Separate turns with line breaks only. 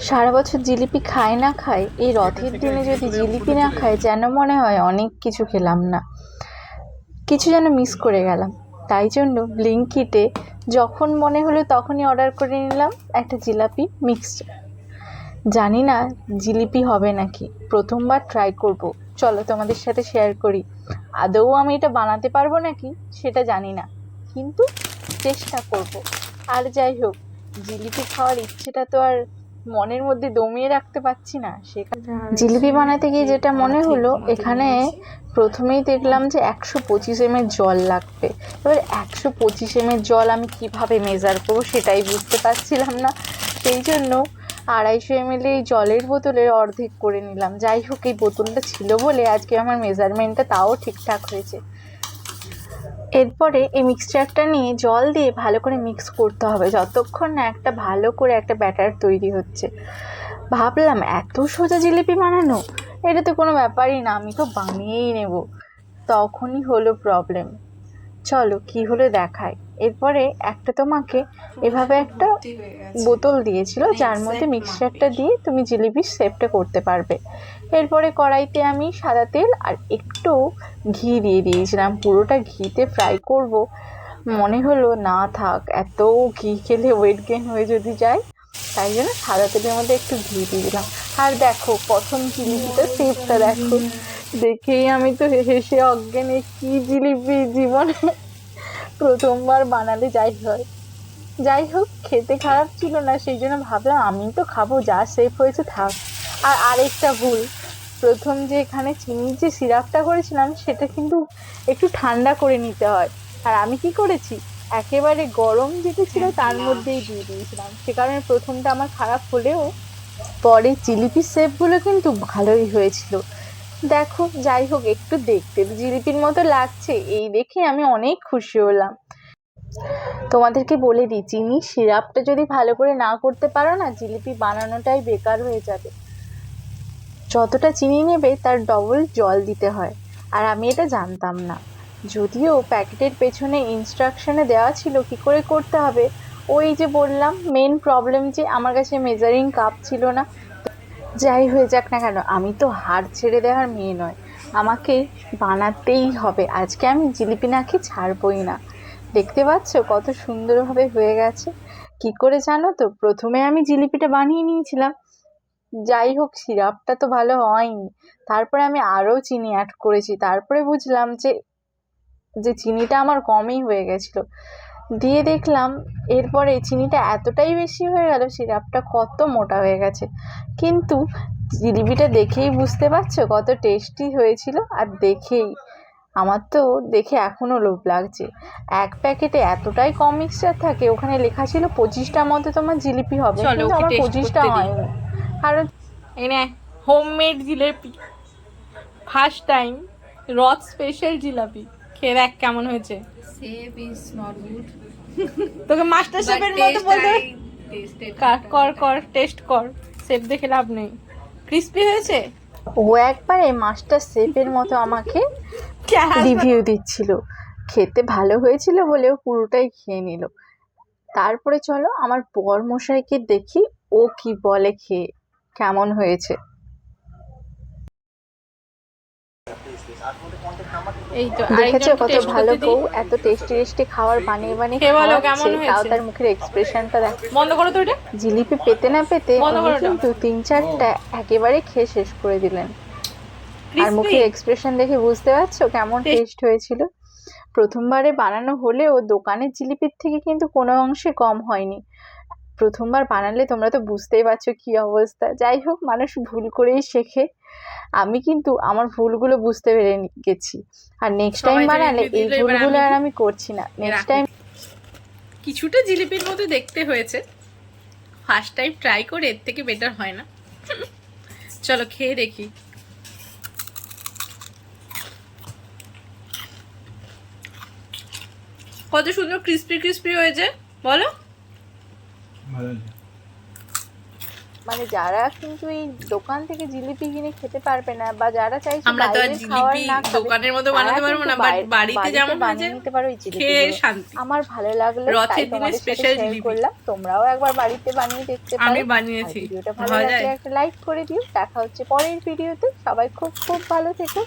সারা বছর জিলিপি খায় না খায়, এই রথের দিনে যদি জিলিপি না খায় যেন মনে হয় অনেক কিছু খেলাম না, কিছু যেন মিস করে গেলাম। তাই জন্য ব্লিঙ্কিটে যখন মনে হলো তখনই অর্ডার করে নিলাম একটা জিলাপি মিক্সচার। জানি না জিলিপি হবে নাকি, প্রথমবার ট্রাই করব। চলো তোমাদের সাথে শেয়ার করি। আদৌ আমি এটা বানাতে পারবো নাকি সেটা জানি না, কিন্তু চেষ্টা করব। আর যাই হোক, জিলিপি খাওয়ার ইচ্ছেটা তো আর মনের মধ্যে দমিয়ে রাখতে পারছি না। সেখানে জিলিপি বানাতে গিয়ে যেটা মনে হলো, এখানে প্রথমেই দেখলাম যে 125 ml জল লাগবে। এবার 125 ml জল আমি কিভাবে মেজার করবো সেটাই বুঝতে পারছিলাম না। সেই জন্য 250 ml এই জলের বোতলের অর্ধেক করে নিলাম। যাই হোক, এই বোতলটা ছিল বলে আজকে আমার মেজারমেন্টটা তাও ঠিকঠাক হয়েছে। এরপরে এই মিক্সচারটা নিয়ে জল দিয়ে ভালো করে মিক্স করতে হবে, যতক্ষণ না একটা ভালো করে একটা ব্যাটার তৈরি হচ্ছে। ভাবলাম এত সোজা জিলিপি বানানো, এটা তো কোনো ব্যাপারই না, আমি তো বানিয়েই নেব। তখনই হলো প্রবলেম। চলো কি হলো দেখাই। এরপরে একটা তোমাকে এভাবে একটা বোতল দিয়েছিল যার মধ্যে মিক্সচারটা দিয়ে তুমি জিলিপির শেপটা করতে পারবে। এরপরে কড়াইতে আমি সাদা তেল আর একটু ঘি দিয়ে দিয়েছিলাম, পুরোটা ঘিতে ফ্রাই করব। মনে হলো না থাক, এত ঘি খেলে ওয়েট গেইন হয়ে যদি যায়, তাই জন্য সাদা তেলের মধ্যে একটু ঘি দিয়ে দিলাম। আর দেখো প্রথম জিলিপিটা শেপটা দেখো, দেখেই আমি তো হেসে অজ্ঞান। কি জিলিপি, জীবনে প্রথমবার বানালে যাই হয়। যাই হোক, খেতে খারাপ ছিল না, সেই জন্য ভাবলাম আমি তো খাবো, যা শেপ হয়েছে থাক। আর আরেকটা ভুল, প্রথম যে এখানে চিনির যে সিরাপটা করেছিলাম সেটা কিন্তু একটু ঠান্ডা করে নিতে হয়। আর আমি কি করেছি, একেবারে গরম যেটা ছিল তার মধ্যেই দিয়ে দিয়েছিলাম। সে কারণে প্রথমটা আমার খারাপ হলেও পরে জিলিপির শেপগুলো কিন্তু ভালোই হয়েছিল। দেখো, যাই হোক, একটু দেখতে জিলিপির মতো লাগছে এই দেখে আমি অনেক খুশি হলাম। তোমাদেরকে বলে দিই, চিনি সিরাপটা যদি ভালো করে না করতে পারো না, জিলিপি বানানোটাই বেকার হয়ে যাবে। যতটা চিনি নেবে তার ডবল জল দিতে হয়, আর আমি এটা জানতাম না। যদিও প্যাকেটের পেছনে ইনস্ট্রাকশনে দেওয়া ছিল কি করে করতে হবে। ওই যে বললাম, মেন প্রবলেম যে আমার কাছে মেজারিং কাপ ছিল না। যাই হয়ে যাক না কেন, আমি তো হার ছেড়ে দেওয়ার মেয়ে নয়, আমাকে বানাতেই হবে। আজকে আমি জিলিপি না খেয়ে ছাড়বই না। দেখতে পাচ্ছ কত সুন্দরভাবে হয়ে গেছে। কি করে জানো তো, প্রথমে আমি জিলিপিটা বানিয়ে নিয়েছিলাম, যাই হোক সিরাপটা তো ভালো হয়নি। তারপরে আমি আরো চিনি অ্যাড করেছি, তারপরে বুঝলাম যে যে চিনিটা আমার কমই হয়ে গেছিল। দিয়ে দেখলাম এরপরে চিনিটা এতটাই বেশি হয়ে গেল, সিরাপটা কত মোটা হয়ে গেছে। কিন্তু জিলিপিটা দেখেই বুঝতে পারছো কত টেস্টি হয়েছিল। আর দেখেই আমার তো দেখে এখনো লোভ লাগছে। এক প্যাকেটে এতটাই কম মিক্সচার থাকে, ওখানে লেখা ছিল 25টার মধ্যে তোমার জিলিপি হবে, কিন্তু আমার 25টা হয়নি। কারণ
এনে হোমমেড জিলিপি, ফার্স্ট টাইম রথ স্পেশাল জিলাপি, খেয়ে দেখ কেমন হয়েছে।
Shape is not good.
তোকে মাস্টার
But
শেফের মতো
taste
বলতে
I tasted.
কর টেস্ট কর, শেফ দেখে লাভ নেই। ক্রিস্পি হয়েছে।
ও একবারে মাস্টার শেফের মতো আমাকে রিভিউ দিচ্ছিল, খেতে ভালো হয়েছিল বলেও পুরোটাই খেয়ে নিল। তারপরে চলো আমার বর মশাইকে দেখি ও কি বলে খেয়ে কেমন হয়েছে।
এই তো
দেখেছো
আরেকজনকে
কত
টেস্ট
ভালো
করতে দিই।
বউ, এত টেস্টি টেস্টি খাবার বানিয়ে বানিয়ে
খেয়ে বলো কেমন
খাওয়াচ্ছে, তাও
হয়েছে।
তার মুখের এক্সপ্রেশনটা দেখো।
বন্ধ করো তো এটা,
জিলিপি পেতে না পেতে
বন্ধ
উনি
করো এটা।
কিন্তু 3-4টা একেবারে খেয়ে শেষ করে দিলেন। আর
ক্রিস্পি
মুখের এক্সপ্রেশন দেখে বুঝতে পারছো কেমন টেস্ট হয়েছিল। প্রথমবারে বানানো হলেও দোকানের জিলিপির থেকে কিন্তু কোনো অংশে কম হয়নি। প্রথমবার বানালে তোমরা তো বুঝতেই পারছো কি অবস্থা। যাই হোক, মানুষ ভুল করেই শেখে। আমি কিন্তু আমার ভুলগুলো বুঝতে পেরে গেছি, আর নেক্সট টাইম
সবাই তো
বানালে
রিভিউ
এই
দিল, এবার
ভুলগুলো
আমি
আর
দিই।
আমি করছি না নেক্সট
রাখো।
টাইম।
কিছুটা জিলিপির মতো দেখতে হয়েছে, ফার্স্ট টাইম ট্রাই করে এর থেকে বেটার হয় না। চলো খেয়ে দেখি। কত সুন্দর ক্রিস্পি ক্রিস্পি হয়েছে বলো।
মানে যারা কিন্তু এই দোকান থেকে জিলিপি কিনে খেতে পারবে না বা যারা চাইছে
আমরা তো আর
বাইরের খাবার
জিলিপি
না খাবে,
দোকানের মতো
তারা
বানাতে পারবো
কিন্তু
না, বাট বাড়িতে যেমন
বানিয়ে
হয়েছে
নিতে পারো এই
খেয়ে
জিলিপিগুলো।
শান্তি।
আমার ভালো লাগলো তাই
রথের দিনে
তোমাদের সাথে
স্পেশাল
শেয়ার
জিলিপি
করলাম। তোমরাও একবার বাড়িতে বানিয়ে দেখতে পারো।
আমি
আর
বানিয়েছি,
ভিডিওটা ভালো
ভালো
লাগলে
যায়।
একটা লাইক করে দিও। দেখা হচ্ছে পরের ভিডিওতে। সবাই খুব খুব ভালো থেকো।